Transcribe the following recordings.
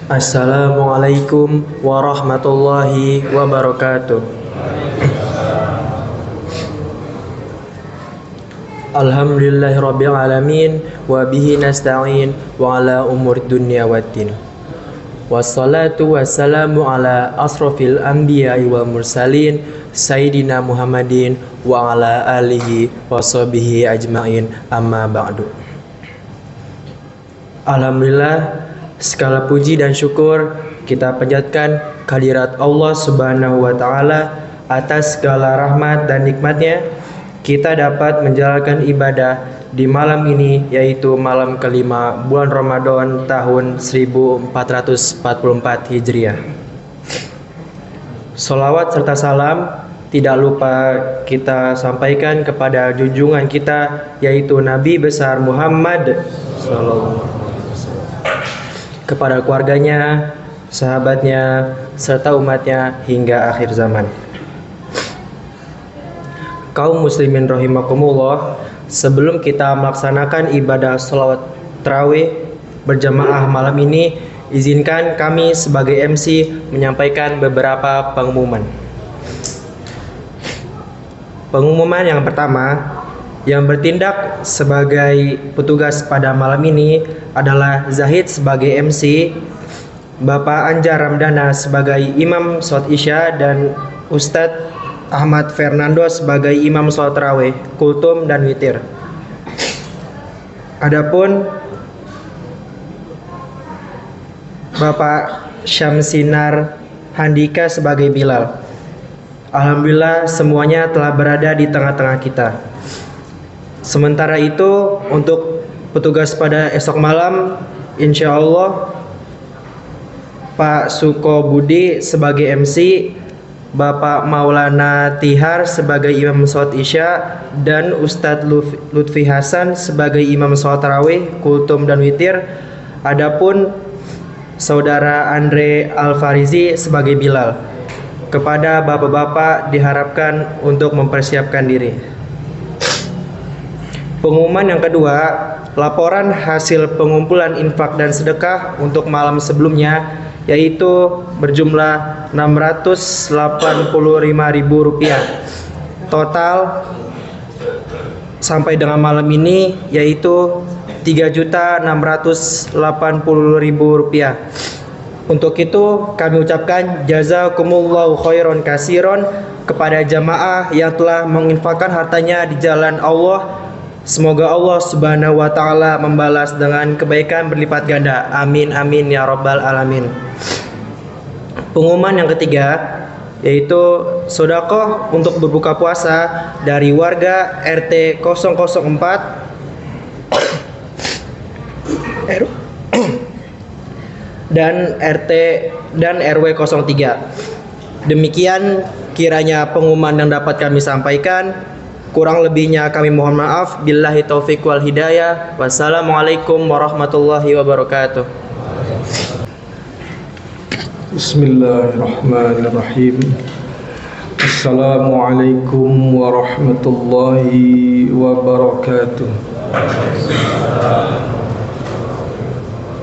Assalamualaikum warahmatullahi wabarakatuh. Alhamdulillahirabbil alamin wa bihi nasta'in wa ala umuri dunya waddin. Wassalatu wassalamu ala asrofil anbiya'i wal mursalin Sayyidina Muhammadin wa ala alihi wa sahbihi ajma'in, amma ba'du. Alhamdulillah, segala puji dan syukur kita panjatkan kehadirat Allah Subhanahu wa taala atas segala rahmat dan nikmatnya. Kita dapat menjalankan ibadah di malam ini, yaitu malam kelima bulan Ramadan tahun 1444 Hijriah. Sholawat serta salam tidak lupa kita sampaikan kepada junjungan kita, yaitu Nabi besar Muhammad sallallahu alaihi wasallam, kepada keluarganya, sahabatnya, serta umatnya hingga akhir zaman. Kaum muslimin rahimakumullah, sebelum kita melaksanakan ibadah sholawat tarawih berjamaah malam ini, izinkan kami sebagai MC menyampaikan beberapa pengumuman. Pengumuman yang pertama, yang bertindak sebagai petugas pada malam ini adalah Zahid sebagai MC, Bapak Anjar Ramdana sebagai Imam Sholat Isya, dan Ustadz Ahmad Fernando sebagai Imam Sholat Tarawih, Kultum, dan Witir. Adapun Bapak Syamsinar Handika sebagai Bilal. Alhamdulillah semuanya telah berada di tengah-tengah kita. Sementara itu untuk petugas pada esok malam, insya Allah Pak Suko Budi sebagai MC, Bapak Maulana Tihar sebagai Imam Sholat Isya, dan Ustadz Lutfi Hasan sebagai Imam Sholat Tarawih, Kultum, dan Witir. Adapun Saudara Andre Alfarizi sebagai Bilal. Kepada bapak-bapak diharapkan untuk mempersiapkan diri. Pengumuman yang kedua, laporan hasil pengumpulan infak dan sedekah untuk malam sebelumnya, yaitu berjumlah Rp685.000. Total sampai dengan malam ini yaitu Rp3.680.000. Untuk itu kami ucapkan jazakumullahu khairan kasiron kepada jamaah yang telah menginfakkan hartanya di jalan Allah. Semoga Allah Subhanahu wa taala membalas dengan kebaikan berlipat ganda. Amin amin ya rabbal alamin. Pengumuman yang ketiga yaitu sedekah untuk berbuka puasa dari warga RT 004 dan RT dan RW 03. Demikian kiranya pengumuman yang dapat kami sampaikan. Kurang lebihnya kami mohon maaf. Billahi taufiq wal hidayah. Wassalamualaikum warahmatullahi wabarakatuh. Bismillahirrahmanirrahim. Assalamualaikum warahmatullahi wabarakatuh.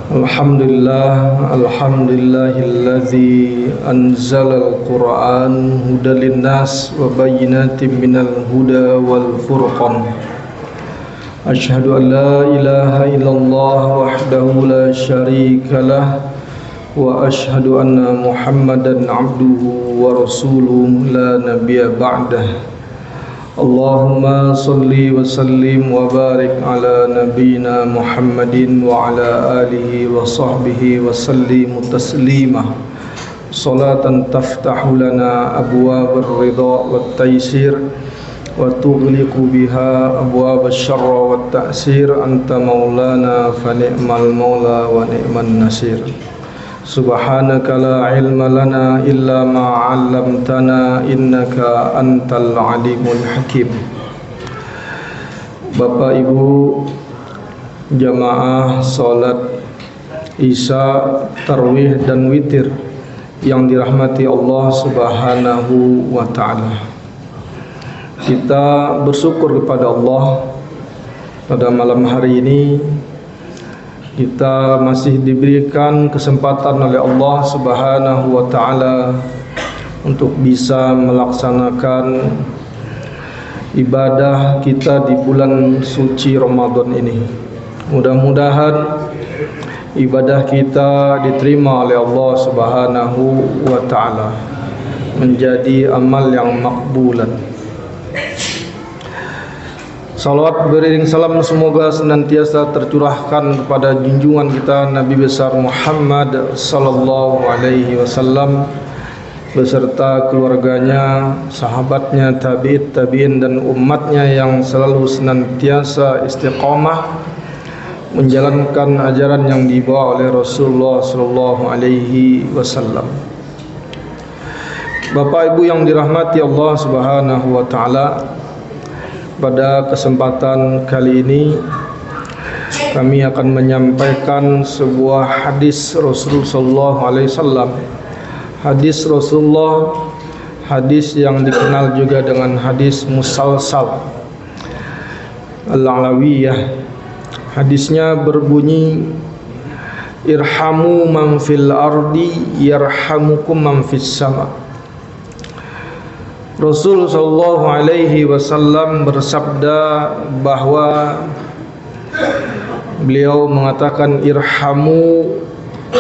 Alhamdulillahilladzi anzalal Qur'an hudan linnas wa bayyinatin minal huda wal furqan. Asyhadu an la ilaha illallah wahdahu la syarika lah wa asyhadu anna Muhammadan abduhu wa rasuluhu la nabiyya ba'dah. Allahumma salli wa sallim wa barik ala nabiyyina Muhammadin wa ala alihi wa sahbihi wa sallim taslima. Salatan taftahu lana abwab ar-ridha wat taysir wa tughliqu biha abwab asy-syarr wat ta'sir. Anta maulana fa ni'mal maula wa ni'man nasir. Subhanaka la ilma lana illa ma 'allamtana innaka antal alimul hakim. Bapak Ibu jamaah salat Isya, tarawih dan witir yang dirahmati Allah Subhanahu wa taala. Kita bersyukur kepada Allah pada malam hari ini Kita masih diberikan kesempatan oleh Allah Subhanahu wa taala untuk bisa melaksanakan ibadah kita di bulan suci Ramadan ini. Mudah-mudahan ibadah kita diterima oleh Allah Subhanahu wa taala, menjadi amal yang makbulan. Salawat beriring salam semoga senantiasa tercurahkan kepada junjungan kita Nabi besar Muhammad sallallahu alaihi wasallam beserta keluarganya, sahabatnya, tabi'in dan umatnya yang selalu senantiasa istiqamah menjalankan ajaran yang dibawa oleh Rasulullah sallallahu alaihi wasallam. Bapak Ibu yang dirahmati Allah Subhanahu wa taala, pada kesempatan kali ini kami akan menyampaikan sebuah hadis Rasulullah sallallahu alaihi wasallam. Hadis Rasulullah, hadis yang dikenal juga dengan hadis musalsal al-alawiyah. Hadisnya berbunyi, irhamu man fil ardi yarhamukum man fis sama. Rasul sallallahu alaihi wasallam bersabda bahwa beliau mengatakan, irhamu,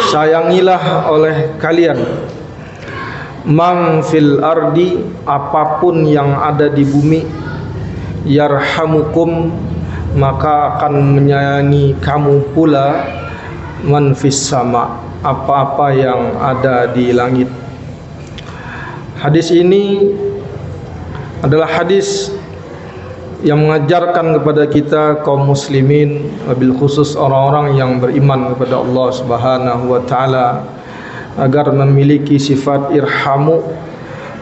sayangilah oleh kalian, man fil ardi, apapun yang ada di bumi, yarhamukum, maka akan menyayangi kamu pula, man fis sama, apa-apa yang ada di langit. Hadis ini adalah hadis yang mengajarkan kepada kita kaum muslimin, wabil khusus orang-orang yang beriman kepada Allah Subhanahu wa taala, agar memiliki sifat irhamu,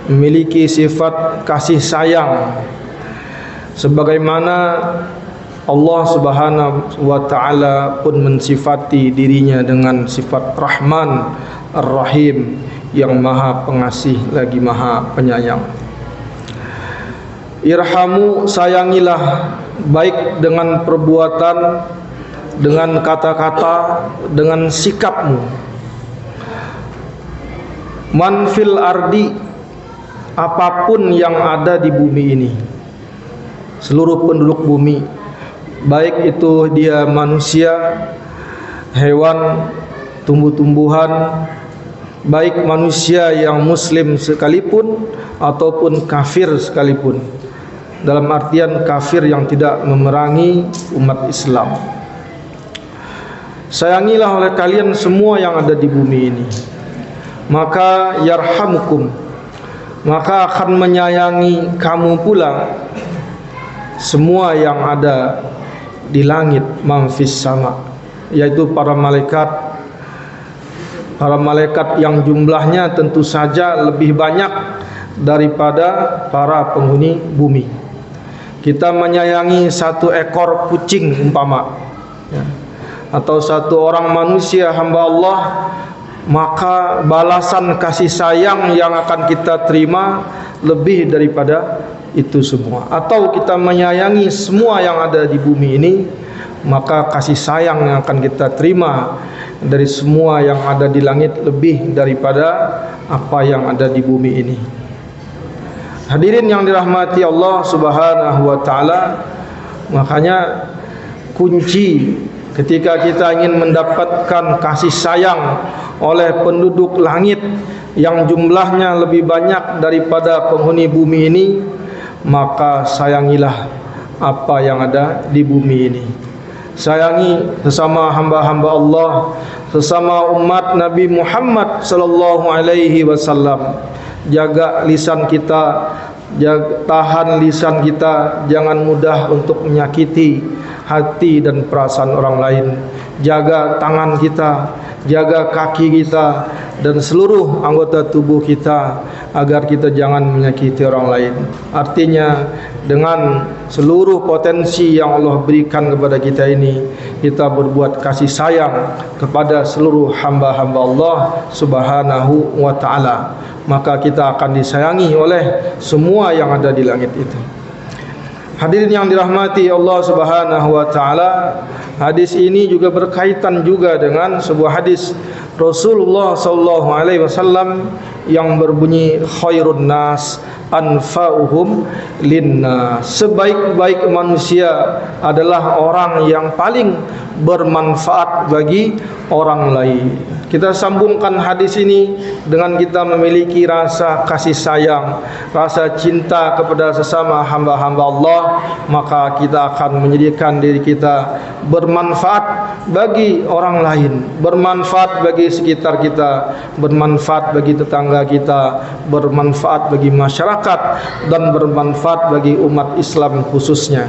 memiliki sifat kasih sayang sebagaimana Allah Subhanahu wa taala pun mensifati dirinya dengan sifat Rahman Ar-Rahim, yang Maha Pengasih lagi Maha Penyayang. Irhamu, sayangilah, baik dengan perbuatan, dengan kata-kata, dengan sikapmu. Man fil ardi, apapun yang ada di bumi ini, seluruh penduduk bumi, baik itu dia manusia, hewan, tumbuh-tumbuhan, baik manusia yang muslim sekalipun ataupun kafir sekalipun, dalam artian kafir yang tidak memerangi umat Islam. Sayangilah oleh kalian semua yang ada di bumi ini, maka yarhamukum, maka akan menyayangi kamu pula semua yang ada di langit, manfis sama, yaitu para malaikat yang jumlahnya tentu saja lebih banyak daripada para penghuni bumi. Kita menyayangi satu ekor kucing umpama, ya, atau satu orang manusia hamba Allah, maka balasan kasih sayang yang akan kita terima lebih daripada itu semua. Atau kita menyayangi semua yang ada di bumi ini, maka kasih sayang yang akan kita terima dari semua yang ada di langit lebih daripada apa yang ada di bumi ini. Hadirin yang dirahmati Allah Subhanahu wa taala, makanya kunci ketika kita ingin mendapatkan kasih sayang oleh penduduk langit yang jumlahnya lebih banyak daripada penghuni bumi ini, maka sayangilah apa yang ada di bumi ini. Sayangi sesama hamba-hamba Allah, sesama umat Nabi Muhammad sallallahu alaihi wasallam. Jaga lisan kita, tahan lisan kita, jangan mudah untuk menyakiti hati dan perasaan orang lain. Jaga tangan kita, jaga kaki kita dan seluruh anggota tubuh kita agar kita jangan menyakiti orang lain. Artinya dengan seluruh potensi yang Allah berikan kepada kita ini, kita berbuat kasih sayang kepada seluruh hamba-hamba Allah Subhanahu wa taala, maka kita akan disayangi oleh semua yang ada di langit itu. Hadirin yang dirahmati Allah Subhanahu wa taala, hadis ini juga berkaitan juga dengan sebuah hadis Rasulullah sallallahu alaihi wasallam yang berbunyi khairun nas anfa'uhum linnas. Sebaik-baik manusia adalah orang yang paling bermanfaat bagi orang lain. Kita sambungkan hadis ini dengan kita memiliki rasa kasih sayang, rasa cinta kepada sesama hamba-hamba Allah, maka kita akan menjadikan diri kita bermanfaat bagi orang lain, bermanfaat bagi sekitar kita, bermanfaat bagi tetangga kita, bermanfaat bagi masyarakat, dan bermanfaat bagi umat Islam khususnya.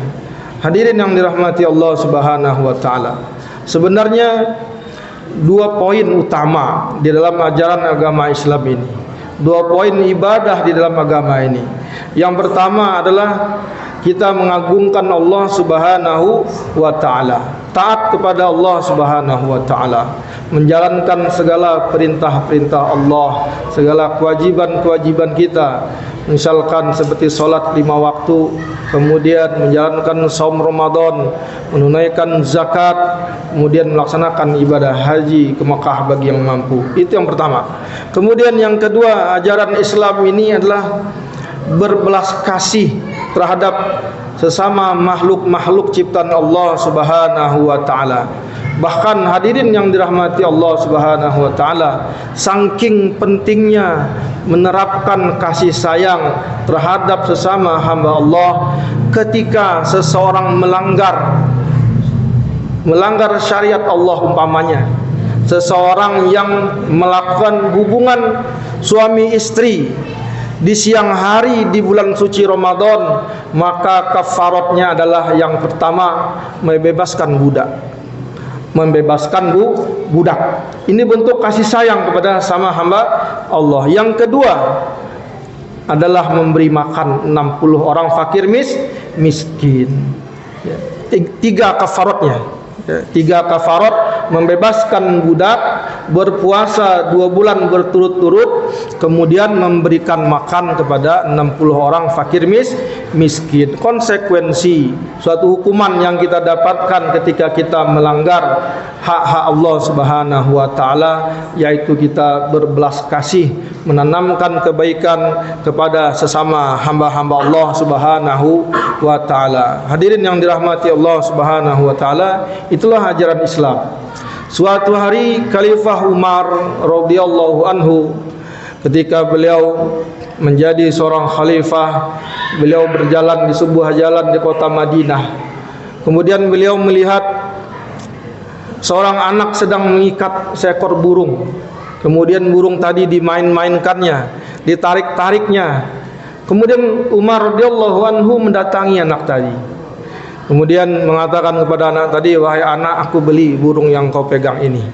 Hadirin yang dirahmati Allah Subhanahu wa taala. Sebenarnya dua poin utama di dalam ajaran agama Islam ini, dua poin ibadah di dalam agama ini. Yang pertama adalah kita mengagungkan Allah Subhanahu wa taala, taat kepada Allah Subhanahu wa taala, menjalankan segala perintah-perintah Allah, segala kewajiban-kewajiban kita. Misalkan seperti sholat 5 waktu, kemudian menjalankan saum Ramadan, menunaikan zakat, kemudian melaksanakan ibadah haji ke Mekah bagi yang mampu. Itu yang pertama. Kemudian yang kedua, ajaran Islam ini adalah berbelas kasih terhadap sesama makhluk-makhluk ciptaan Allah Subhanahu wa taala. Bahkan hadirin yang dirahmati Allah Subhanahu wa taala, saking pentingnya menerapkan kasih sayang terhadap sesama hamba Allah, ketika seseorang melanggar syariat Allah, umpamanya seseorang yang melakukan hubungan suami istri di siang hari di bulan suci Ramadan, maka kafaratnya adalah yang pertama membebaskan budak. Ini bentuk kasih sayang kepada sama hamba Allah. Yang kedua adalah memberi makan 60 orang fakir miskin. 3 kafaratnya. 3 kafarat: membebaskan budak, berpuasa 2 bulan berturut-turut, kemudian memberikan makan kepada 60 orang fakir miskin. Konsekuensi suatu hukuman yang kita dapatkan ketika kita melanggar hak-hak Allah Subhanahu wa taala, yaitu kita berbelas kasih, menanamkan kebaikan kepada sesama hamba-hamba Allah Subhanahu wa taala. Hadirin yang dirahmati Allah Subhanahu wa taala, itulah ajaran Islam. Suatu hari Khalifah Umar radhiyallahu anhu, ketika beliau menjadi seorang khalifah, beliau berjalan di sebuah jalan di kota Madinah. Kemudian beliau melihat seorang anak sedang mengikat seekor burung. Kemudian burung tadi dimain-mainkannya, ditarik-tariknya. Kemudian Umar radhiyallahu anhu mendatangi anak tadi. Kemudian mengatakan kepada anak tadi, "Wahai anak, aku beli burung yang kau pegang ini."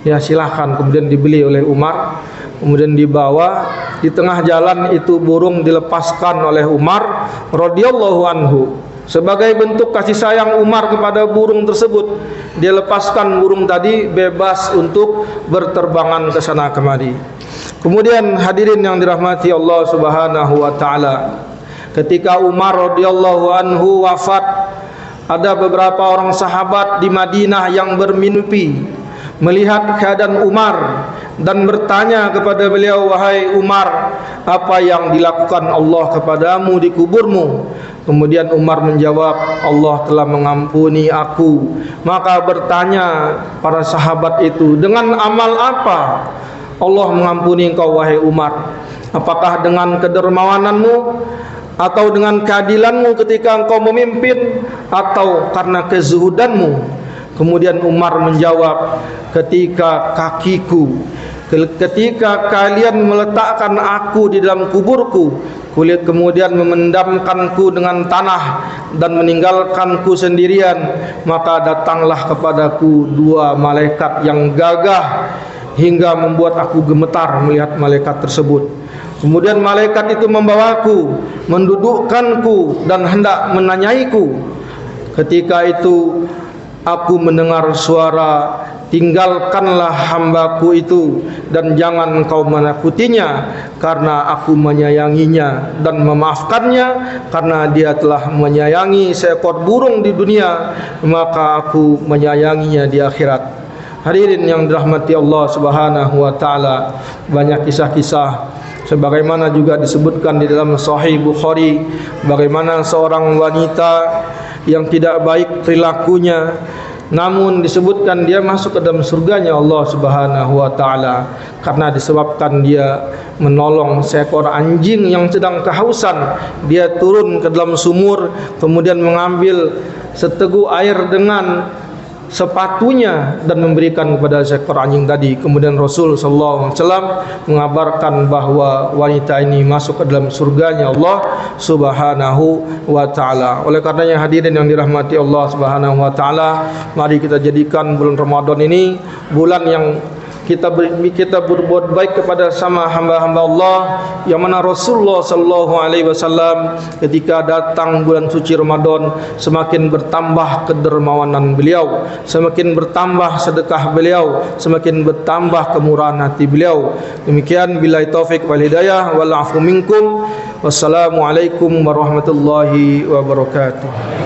Ya, silahkan. Kemudian dibeli oleh Umar. Kemudian dibawa. Di tengah jalan itu burung dilepaskan oleh Umar radhiyallahu anhu. Sebagai bentuk kasih sayang Umar kepada burung tersebut, dia lepaskan burung tadi bebas untuk berterbangan ke sana kemari. Kemudian hadirin yang dirahmati Allah Subhanahu wa taala, ketika Umar radhiyallahu anhu wafat, ada beberapa orang sahabat di Madinah yang bermimpi melihat keadaan Umar dan bertanya kepada beliau, "Wahai Umar, apa yang dilakukan Allah kepadamu di kuburmu?" Kemudian Umar menjawab, "Allah telah mengampuni aku." Maka bertanya para sahabat itu, "Dengan amal apa Allah mengampuni engkau, wahai Umar? Apakah dengan kedermawananmu, atau dengan keadilanmu ketika engkau memimpin, atau karena kezuhudanmu?" Kemudian Umar menjawab, "Ketika kalian meletakkan aku di dalam kuburku, kemudian memendamkanku dengan tanah dan meninggalkanku sendirian, maka datanglah kepadaku 2 malaikat yang gagah hingga membuat aku gemetar melihat malaikat tersebut. Kemudian malaikat itu membawaku, mendudukkanku dan hendak menanyaiku. Ketika itu aku mendengar suara, tinggalkanlah hambaku itu dan jangan kau menakutinya, karena aku menyayanginya, dan memaafkannya karena dia telah menyayangi seekor burung di dunia, maka aku menyayanginya di akhirat. Hadirin yang dirahmati Allah Subhanahu wa taala, banyak kisah-kisah sebagaimana juga disebutkan di dalam Sahih Bukhari, bagaimana seorang wanita yang tidak baik perilakunya, namun disebutkan dia masuk ke dalam surganya Allah Subhanahu wa taala karena disebabkan dia menolong seekor anjing yang sedang kehausan. Dia turun ke dalam sumur, kemudian mengambil seteguk air dengan sepatunya dan memberikan kepada seekor anjing tadi. Kemudian Rasul sallallahu alaihi wasallam mengabarkan bahwa wanita ini masuk ke dalam surganya Allah Subhanahu wa taala. Oleh karenanya hadirin yang dirahmati Allah Subhanahu wa taala, mari kita jadikan bulan Ramadan ini bulan yang kita berbuat baik kepada sama hamba-hamba Allah, yang mana Rasulullah sallallahu alaihi wasallam ketika datang bulan suci Ramadan semakin bertambah kedermawanan beliau, semakin bertambah sedekah beliau, semakin bertambah kemurahan hati beliau. Demikian, billahi taufik wal hidayah wal afu minkum. Wassalamualaikum warahmatullahi wabarakatuh.